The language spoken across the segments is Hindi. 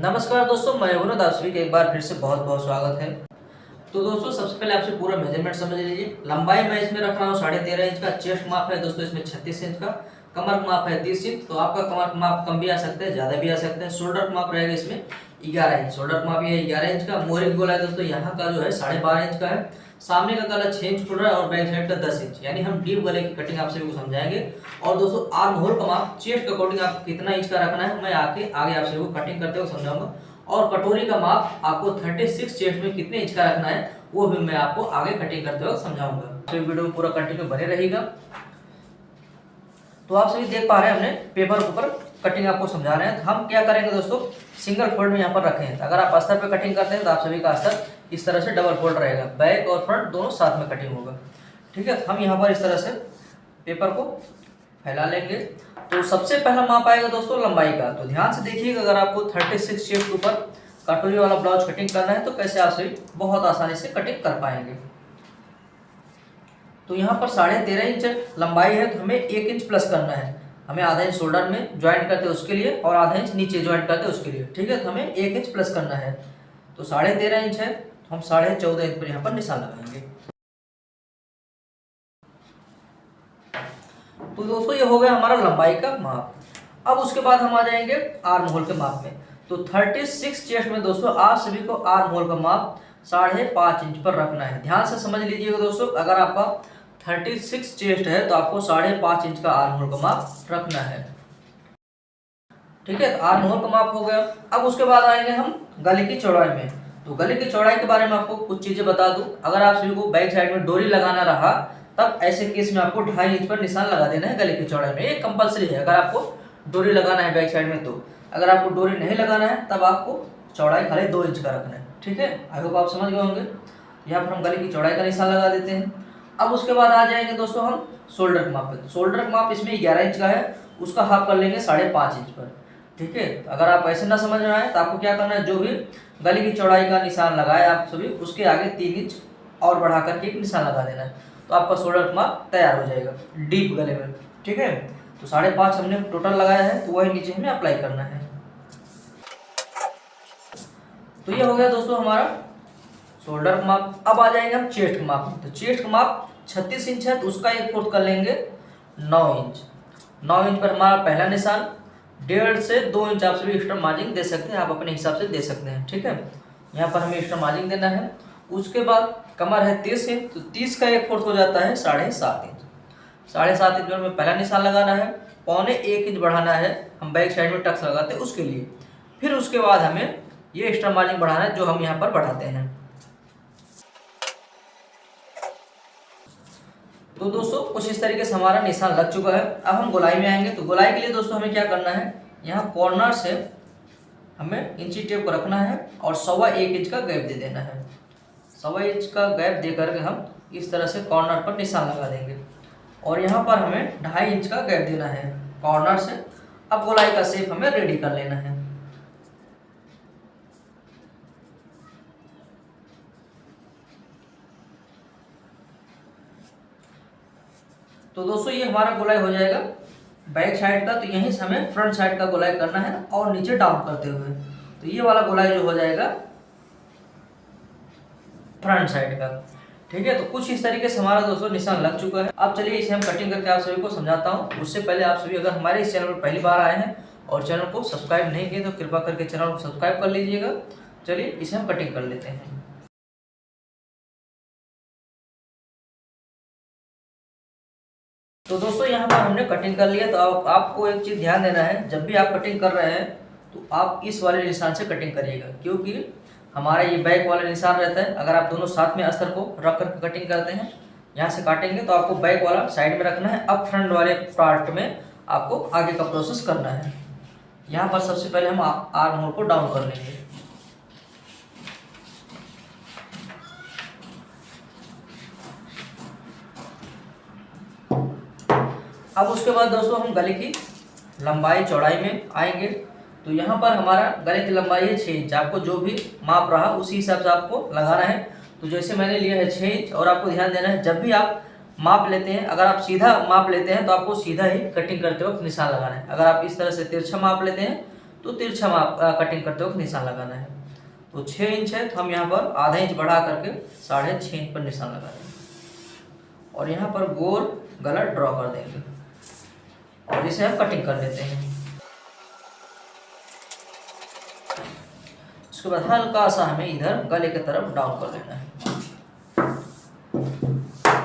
नमस्कार दोस्तों, मैं विनोद, आप सभी का एक बार फिर से बहुत बहुत स्वागत है। तो दोस्तों, सबसे पहले आपसे पूरा मेजरमेंट समझ लीजिए। लंबाई मैं इसमें रख रहा हूँ 13.5 इंच का। चेस्ट माप है दोस्तों इसमें 36 इंच का। कमर का माप है 30 इंच। तो आपका कमर का माप कम भी आ सकता है, ज़्यादा भी आ सकता है। शोल्डर का माप रहेगा इसमें 11 इंच। शोल्डर का माप ये 11 इंच का। मोहरी का गोला है दोस्तों यहाँ का जो है 12.5 इंच का है। सामने का गला 6 इंच खुल रहा है और बैक साइड का 10 इंच, यानी हम डीप गले की कटिंग आप सभी को समझाएंगे। और दोस्तों, आर्म होल का माप चेस्ट के अकॉर्डिंग आप कितना इंच का रखना है मैं आगे आप सभी को कटिंग करते हुए समझाऊंगा। और कटोरी का माप आपको 36 चेस्ट में कितने इंच का रखना है वो भी मैं आपको आगे कटिंग करते हुए समझाऊंगा। तो वीडियो में पूरा कंटिन्यू बने रहेगा। तो आप सभी देख पा रहे हैं हमने पेपर के ऊपर कटिंग आपको समझा रहे हैं। तो हम क्या करेंगे दोस्तों, सिंगल फोल्ड में यहाँ पर रखे हैं। अगर आप अस्तर पे कटिंग करते हैं तो आप सभी का अस्तर इस तरह से डबल फोल्ड रहेगा, बैक और फ्रंट दोनों साथ में कटिंग होगा। ठीक है, हम यहाँ पर इस तरह से पेपर को फैला लेंगे। तो सबसे पहला माप आएगा दोस्तों लंबाई का। तो ध्यान से देखिएगा, अगर आपको 36 चेस्ट के ऊपर कटोरी वाला ब्लाउज कटिंग करना है तो कैसे आप सभी बहुत आसानी से कटिंग कर पाएंगे। तो यहाँ पर 13.5 इंच लंबाई है, तो हमें 1 इंच प्लस करना है। हमें आधा इंच शोल्डर में ज्वाइंट करते हैं उसके लिए और आधा इंच नीचे ज्वाइंट करते हैं उसके लिए। ठीक है, तो हमें 1 इंच प्लस करना है। तो 13.5 इंच है, तो हम 14.5 इंच पर यहाँ पर निशान लगाएंगे। तो दोस्तों, ये हो गया हमारा लंबाई का माप। अब उसके बाद हम आ जाएंगे आर्म होल के माप में। तो 36 चेस्ट में दोस्तों आप सभी को आर्म होल का माप 5.5 इंच पर रखना है। ध्यान से समझ लीजिएगा दोस्तों, अगर आपका 36 चेस्ट है तो आपको 5.5 इंच का आर्म होल का माप रखना है। ठीक है, तो आर्म होल का माप हो गया। अब उसके बाद आएंगे हम गले की चौड़ाई में। तो गले की चौड़ाई के बारे में आपको कुछ चीजें बता दूं। अगर आप सभी को बैक साइड में डोरी लगाना रहा तब ऐसे केस में आपको 2.5 इंच पर निशान लगा देना है गले की चौड़ाई में। ये कंपलसरी है अगर आपको डोरी लगाना है बैक साइड में। तो अगर आपको डोरी नहीं लगाना है तब आपको चौड़ाई खाली 2 इंच का रखना है। ठीक है, आई होप आप समझ गए होंगे। यहाँ पर हम गले की चौड़ाई का निशान लगा देते हैं। अब उसके बाद आ जाएंगे दोस्तों हम शोल्डर का माप पे। शोल्डर का माप इसमें 11 इंच का है, उसका हाफ कर लेंगे 5.5 इंच पर। ठीक है, अगर आप ऐसे ना समझ रहे हैं तो आपको क्या करना है, जो भी गले की चौड़ाई का निशान लगाए आप सभी उसके आगे 3 इंच और बढ़ा करके एक निशान लगा देना है। तो आपका शोल्डर का माप तैयार हो जाएगा डीप गले में। ठीक है, तो 5.5 हमने टोटल लगाया है, तो वही नीचे हमें अप्लाई करना है। तो ये हो गया दोस्तों हमारा शोल्डर का माप। अब आ जाएंगे हम चेस्ट का माप। तो चेस्ट का माप 36 इंच है, तो उसका 1/4 कर लेंगे 9 इंच। 9 इंच पर हमारा पहला निशान। 1.5 से 2 इंच आप सभी एक्स्ट्रा मार्जिन दे सकते हैं, आप अपने हिसाब से दे सकते हैं। ठीक है, यहाँ पर हमें एक्स्ट्रा मार्जिन देना है। उसके बाद कमर है 30 इंच, तो 30 का 1/4 हो जाता है 7.5 इंच। 7.5 इंच पर हमें पहला निशान लगाना है। 1.25 इंच बढ़ाना है, हम बैक साइड में टक्स लगाते हैं उसके लिए। फिर उसके बाद हमें ये एक्स्ट्रा मार्जिन बढ़ाना है जो हम यहाँ पर बढ़ाते हैं। तो दोस्तों, कुछ इस तरीके से हमारा निशान लग चुका है। अब हम गोलाई में आएंगे। तो गोलाई के लिए दोस्तों हमें क्या करना है, यहाँ कॉर्नर से हमें इंची टेप को रखना है और 1.25 इंच का गैप दे देना है। 1.25 इंच का गैप दे करके हम इस तरह से कॉर्नर पर निशान लगा देंगे और यहाँ पर हमें 2.5 इंच का गैप देना है कॉर्नर से। अब गोलाई का शेप हमें रेडी कर लेना है। तो दोस्तों, ये हमारा गोलाई हो जाएगा बैक साइड का। तो यहीं से हमें फ्रंट साइड का गोलाई करना है और नीचे डाउन करते हुए। तो ये वाला गोलाई जो हो जाएगा फ्रंट साइड का। ठीक है, तो कुछ इस तरीके से हमारा दोस्तों निशान लग चुका है। अब चलिए इसे हम कटिंग करके आप सभी को समझाता हूँ। उससे पहले आप सभी अगर हमारे इस चैनल पर पहली बार आए हैं और चैनल को सब्सक्राइब नहीं किए तो कृपा करके चैनल को सब्सक्राइब कर लीजिएगा। चलिए इसे हम कटिंग कर लेते हैं। तो दोस्तों, यहाँ पर हमने कटिंग कर लिया। तो आपको एक चीज़ ध्यान देना है, जब भी आप कटिंग कर रहे हैं तो आप इस वाले निशान से कटिंग करिएगा, क्योंकि हमारा ये बैक वाला निशान रहता है। अगर आप दोनों साथ में अस्तर को रख कर कटिंग करते हैं, यहाँ से काटेंगे तो आपको बैक वाला साइड में रखना है। अब फ्रंट वाले पार्ट में आपको आगे का प्रोसेस करना है। यहाँ पर सबसे पहले हम आर्म होल को डाउन कर लेंगे। अब उसके बाद दोस्तों हम गले की लंबाई चौड़ाई में आएंगे। तो यहाँ पर हमारा गले की लंबाई है 6 इंच। आपको जो भी माप रहा उसी हिसाब से आपको लगाना है। तो जैसे मैंने लिया है 6 इंच। और आपको ध्यान देना है, जब भी आप माप लेते हैं, अगर आप सीधा माप लेते हैं तो आपको सीधा ही कटिंग करते वक्त निशान लगाना है। अगर आप इस तरह से तिरछा माप लेते हैं तो तिरछा माप कटिंग करते वक्त निशान लगाना है। तो 6 इंच है तो हम यहाँ पर आधा इंच बढ़ा करके 6.5 इंच पर निशान लगा देंगे और यहाँ पर गोल गला ड्रॉ कर देंगे और इसे हम कटिंग कर लेते हैं। उसके बाद हल्का सा हमें इधर गले की तरफ डाउन कर लेना है।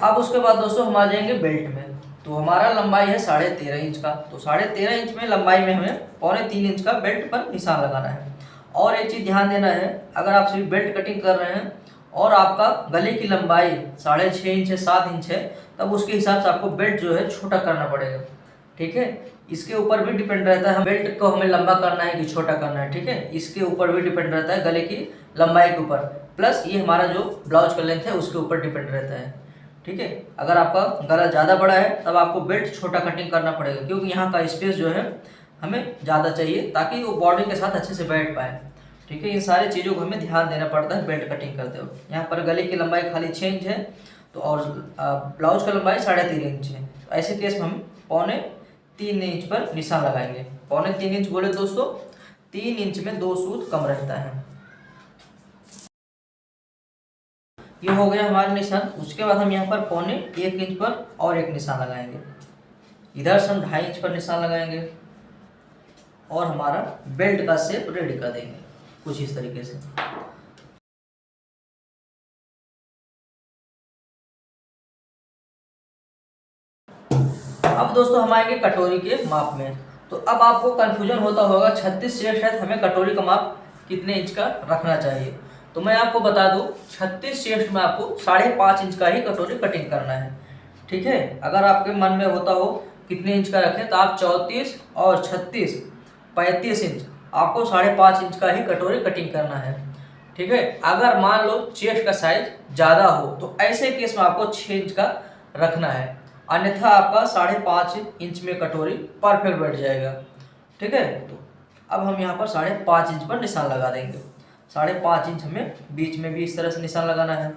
अब उसके बाद दोस्तों हम आ जाएंगे बेल्ट में। तो हमारा लंबाई है 13.5 इंच का, तो 13.5 इंच में लंबाई में हमें 3.25 इंच का बेल्ट पर निशान लगाना है। और एक चीज़ ध्यान देना है, अगर आप सभी बेल्ट कटिंग कर रहे हैं और आपका गले की लंबाई 6.5 इंच है, 7 इंच है, तब उसके हिसाब से आपको बेल्ट जो है छोटा करना पड़ेगा। ठीक है, इसके ऊपर भी डिपेंड रहता है हम बेल्ट को हमें लंबा करना है कि छोटा करना है। ठीक है, इसके ऊपर भी डिपेंड रहता है गले की लंबाई के ऊपर, प्लस ये हमारा जो ब्लाउज का लेंथ है उसके ऊपर डिपेंड रहता है। ठीक है, अगर आपका गला ज़्यादा बड़ा है तब आपको बेल्ट छोटा कटिंग करना पड़ेगा, क्योंकि यहाँ का स्पेस जो है हमें ज़्यादा चाहिए ताकि वो बॉडी के साथ अच्छे से बैठ पाए। ठीक है, इन सारी चीज़ों को हमें ध्यान देना पड़ता है बेल्ट कटिंग करते वक्त। यहाँ पर गले की लंबाई खाली 6 इंच है तो और ब्लाउज का लंबाई 3.5 इंच है, तो ऐसे केस में हम 3.25 इंच पर निशान लगाएंगे। 3.25 इंच बोले दोस्तों, 3 इंच में 2 सूत कम रहता है। ये हो गया हमारा निशान। उसके बाद हम यहाँ पर 1.25 इंच पर और एक निशान लगाएंगे। इधर से हम 2.5 इंच पर निशान लगाएंगे और हमारा बेल्ट का शेप रेडी कर देंगे कुछ इस तरीके से। अब दोस्तों हम आएंगे कटोरी के माप में। तो अब आपको कंफ्यूजन होता होगा 36 चेस्ट है, हमें कटोरी का माप कितने इंच का रखना चाहिए। तो मैं आपको बता दूं 36 चेस्ट में आपको 5.5 इंच का ही कटोरी कटिंग करना है। ठीक है, अगर आपके मन में होता हो कितने इंच का रखें तो आप 34 और 36 35 इंच आपको 5.5 इंच का ही कटोरी कटिंग करना है। ठीक है, अगर मान लो चेस्ट का साइज ज़्यादा हो तो ऐसे केस में आपको 6 इंच का रखना है, अन्यथा आपका 5.5 इंच में कटोरी परफेक्ट बैठ जाएगा। ठीक है, तो अब हम यहाँ पर 5.5 इंच पर निशान लगा देंगे। 5.5 इंच हमें बीच में भी इस तरह से निशान लगाना है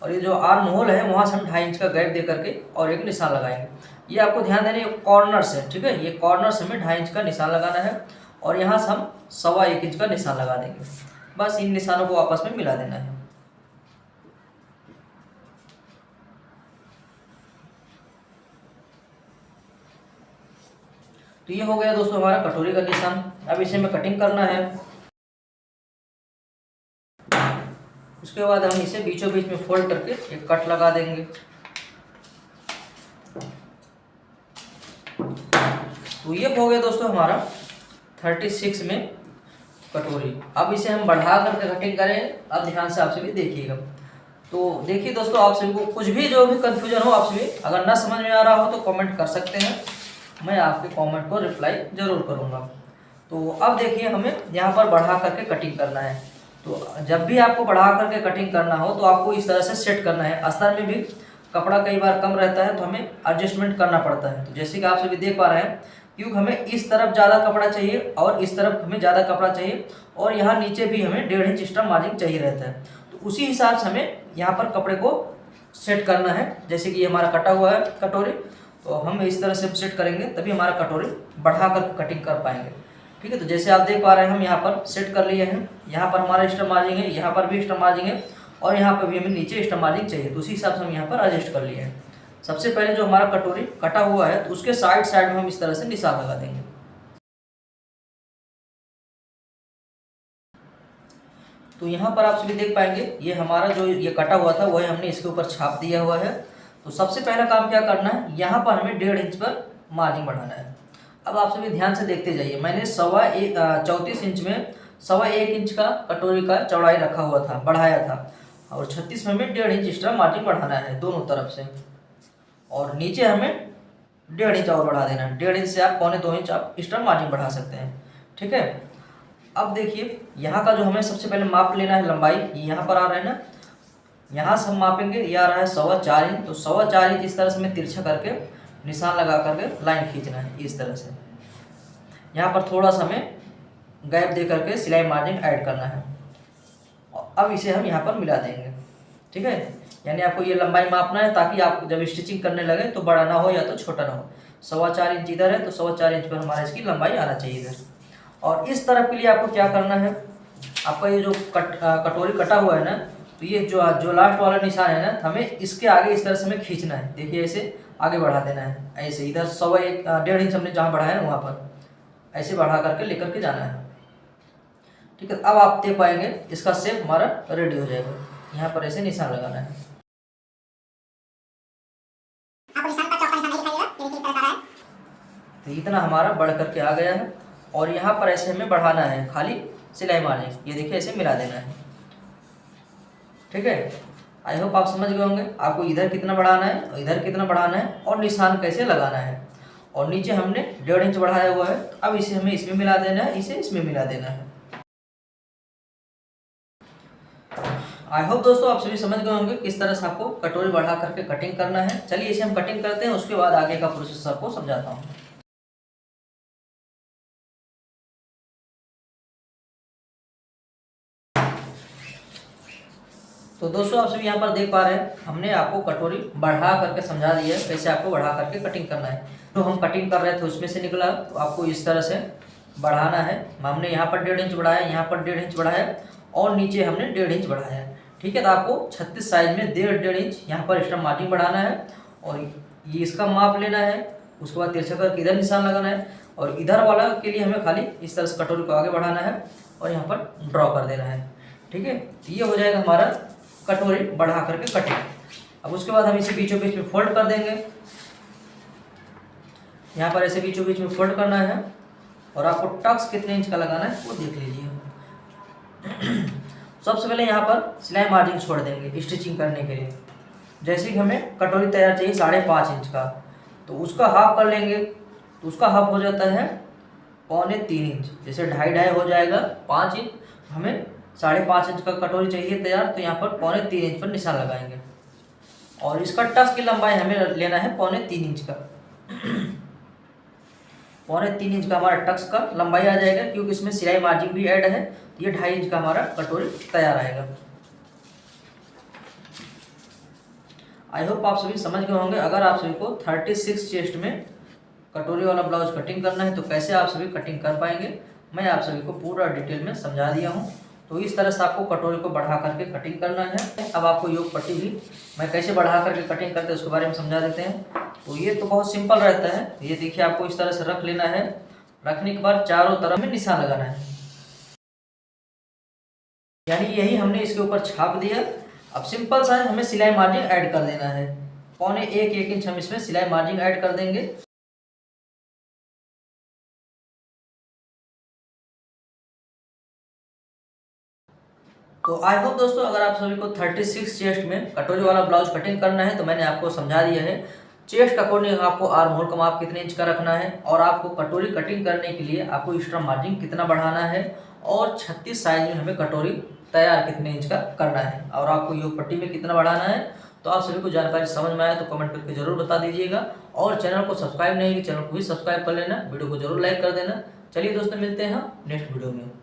और ये जो आर्म होल है वहाँ से हम 2.5 इंच का गैप दे करके और एक निशान लगाएंगे। ये आपको ध्यान देना है कॉर्नर से। ठीक है, ये कॉर्नर से हमें 2.5 इंच का निशान लगाना है और यहाँ से हम 1.25 इंच का निशान लगा देंगे। बस इन निशानों को आपस में मिला देना है। तो ये हो गया दोस्तों हमारा कटोरी का निशान। अब इसे हमें कटिंग करना है। उसके बाद हम इसे बीचों बीच में फोल्ड करके एक कट लगा देंगे। तो ये हो गया दोस्तों हमारा 36 में कटोरी। अब इसे हम बढ़ा करके कटिंग करें। अब ध्यान से आप सभी देखिएगा। तो देखिए दोस्तों, आप सभी को कुछ भी जो भी कंफ्यूजन हो, आप सभी अगर ना समझ में आ रहा हो तो कमेंट कर सकते हैं, मैं आपके कमेंट को रिप्लाई जरूर करूंगा। तो अब देखिए हमें यहाँ पर बढ़ा करके कटिंग करना है। तो जब भी आपको बढ़ा करके कटिंग करना हो तो आपको इस तरह से सेट करना है। अस्तर में भी कपड़ा कई बार कम रहता है तो हमें एडजस्टमेंट करना पड़ता है। तो जैसे कि आप सभी देख पा रहे हैं, क्योंकि हमें इस तरफ ज़्यादा कपड़ा चाहिए और इस तरफ हमें ज़्यादा कपड़ा चाहिए और यहाँ नीचे भी हमें 1.5 इंच एक्स्ट्रा मार्जिन चाहिए रहता है। तो उसी हिसाब से हमें यहाँ पर कपड़े को सेट करना है। जैसे कि ये हमारा कटा हुआ है कटोरी, तो हम इस तरह से सेट करेंगे तभी हमारा कटोरी बढ़ा कर कटिंग कर पाएंगे। ठीक है, तो जैसे आप देख पा रहे हैं हम यहाँ पर सेट कर लिए हैं। यहाँ पर हमारा एक्स्ट्रा मार्जिन है, यहाँ पर भी एक्स्ट्रा मार्जिन है और यहाँ पर भी हमें नीचे एक्स्ट्रा मार्जिन चाहिए। तो उसी हिसाब से हम यहाँ पर एडजस्ट कर लिए हैं। सबसे पहले जो हमारा कटोरी कटा हुआ है तो उसके साइड साइड में हम इस तरह से निशान लगा देंगे। तो यहाँ पर आप सभी देख पाएंगे ये हमारा जो ये कटा हुआ था वही हमने इसके ऊपर छाप दिया हुआ है। तो सबसे पहला काम क्या करना है, यहाँ पर हमें 1.5 इंच पर मार्जिन बढ़ाना है। अब आप सभी ध्यान से देखते जाइए, मैंने 34 इंच में 1.25 इंच का कटोरी का चौड़ाई रखा हुआ था, बढ़ाया था, और 36 में हमें 1.5 इंच एक्स्ट्रा मार्जिन बढ़ाना है दोनों तरफ से, और नीचे हमें 1.5 इंच और बढ़ा देना है। 1.5 इंच से आप 1.25 इंच आप एक्स्ट्रा मार्जिन बढ़ा सकते हैं। ठीक है, अब देखिए यहाँ का जो हमें सबसे पहले माप लेना है लंबाई, यहाँ पर आ रहा है ना, यहाँ से हम मापेंगे, ये आ रहा है 4.25 इंच। तो 4.25 इंच इस तरह से हमें तिरछा करके निशान लगा करके लाइन खींचना है इस तरह से। यहाँ पर थोड़ा सा हमें गैप दे करके सिलाई मार्जिन ऐड करना है। अब इसे हम यहाँ पर मिला देंगे। ठीक है, यानी आपको ये लंबाई मापना है ताकि आप जब स्टिचिंग करने लगे तो बड़ा ना हो या तो छोटा ना हो। 4.25 इंच इधर है तो 4.25 इंच पर हमारा इसकी लंबाई आना चाहिए इधर। और इस तरफ के लिए आपको क्या करना है, आपका ये जो कटोरी कटा हुआ है ना, तो ये जो लास्ट वाला निशान है ना, हमें इसके आगे इस तरह से हमें खींचना है। देखिए ऐसे आगे बढ़ा देना है, ऐसे इधर 1.25 इंच हमने जहाँ बढ़ाया है वहाँ पर ऐसे बढ़ा करके लेकर के जाना है। ठीक है, अब आप देख पाएंगे इसका शेप हमारा रेडी हो जाएगा। यहाँ पर ऐसे निशान लगाना है। तो इतना हमारा बढ़ करके आ गया है और यहाँ पर ऐसे हमें बढ़ाना है, खाली सिलाई मारने, ये देखिए ऐसे मिला देना है। ठीक है, आई होप आप समझ गए होंगे आपको इधर कितना बढ़ाना है और इधर कितना बढ़ाना है और निशान कैसे लगाना है। और नीचे हमने 1.5 इंच बढ़ाया हुआ है, अब इसे हमें इसमें मिला देना है, इसे इसमें मिला देना है। आई होप दोस्तों आप सभी समझ गए होंगे किस तरह से आपको कटोरी बढ़ा करके कटिंग करना है। चलिए इसे हम कटिंग करते हैं, उसके बाद आगे का प्रोसेस आपको समझाता हूँ। तो दोस्तों आप सभी यहाँ पर देख पा रहे हैं हमने आपको कटोरी बढ़ा करके समझा दिया है कैसे आपको बढ़ा करके कटिंग करना है। तो हम कटिंग कर रहे थे उसमें से निकला, तो आपको इस तरह से बढ़ाना है। हमने यहाँ पर 1.5 इंच बढ़ाया, यहाँ पर 1.5 इंच बढ़ाया और नीचे हमने 1.5 इंच बढ़ाया। ठीक है, तो आपको 36 साइज में 1.5 इंच यहाँ पर एक्स्ट्रा मार्जिन बढ़ाना है और ये इसका माप लेना है। उसके बाद तिरछा करके इधर निशान लगाना है और इधर वाला के लिए हमें खाली इस तरह से कटोरी को आगे बढ़ाना है और यहाँ पर ड्रॉ कर देना है। ठीक है, ये हो जाएगा हमारा कटोरी बढ़ा करके कटिंग। अब उसके बाद हम इसे बीचों बीच में फोल्ड कर देंगे। यहाँ पर ऐसे बीचों बीच में फोल्ड करना है और आपको टक्स कितने इंच का लगाना है वो देख लीजिए। सबसे पहले यहाँ पर सिलाई मार्जिन छोड़ देंगे स्टिचिंग करने के लिए। जैसे कि हमें कटोरी तैयार चाहिए 5.5 इंच का, तो उसका हाफ कर लेंगे, तो उसका हाफ हो जाता है 3.25 इंच। जैसे 2.5 हो जाएगा 5 इंच, हमें 5.5 इंच का कटोरी चाहिए तैयार, तो यहाँ पर 3.25 इंच पर निशान लगाएंगे और इसका टक्स की लंबाई हमें लेना है 3.25 इंच का। 3.25 इंच का हमारा टक्स का लंबाई आ जाएगा, क्योंकि इसमें सिलाई मार्जिन भी ऐड है। ये 2.5 इंच का हमारा कटोरी तैयार आएगा। आई होप आप सभी समझ गए होंगे। अगर आप सभी को 36 चेस्ट में कटोरी वाला ब्लाउज कटिंग करना है तो कैसे आप सभी कटिंग कर पाएंगे, मैं आप सभी को पूरा डिटेल में समझा दिया हूँ। तो इस तरह से आपको कटोरी को बढ़ा करके कटिंग करना है। अब आपको योग पट्टी भी मैं कैसे बढ़ा करके कटिंग करते हैं उसके बारे में समझा देते हैं। तो ये तो बहुत सिंपल रहता है। ये देखिए आपको इस तरह से रख लेना है। रखने के बाद चारों तरफ में निशान लगाना है, यानी यही हमने इसके ऊपर छाप दिया। अब सिंपल सा हमें सिलाई मार्जिन ऐड कर देना है। 1.25 इंच हम इसमें सिलाई मार्जिन ऐड कर देंगे। तो आई होप दोस्तों अगर आप सभी को 36 चेस्ट में कटोरी वाला ब्लाउज कटिंग करना है तो मैंने आपको समझा दिया है। चेस्ट अकॉर्डिंग आपको आर्म होल का माप कितने इंच का रखना है और आपको कटोरी कटिंग करने के लिए आपको एक्स्ट्रा मार्जिन कितना बढ़ाना है और 36 साइज में हमें कटोरी तैयार कितने इंच का करना है और आपको योग पट्टी में कितना बढ़ाना है। तो आप सभी को जानकारी समझ में आया तो कमेंट करके जरूर बता दीजिएगा और चैनल को सब्सक्राइब नहीं किया चैनल को भी सब्सक्राइब कर लेना, वीडियो को जरूर लाइक कर देना। चलिए दोस्तों मिलते हैं नेक्स्ट वीडियो में।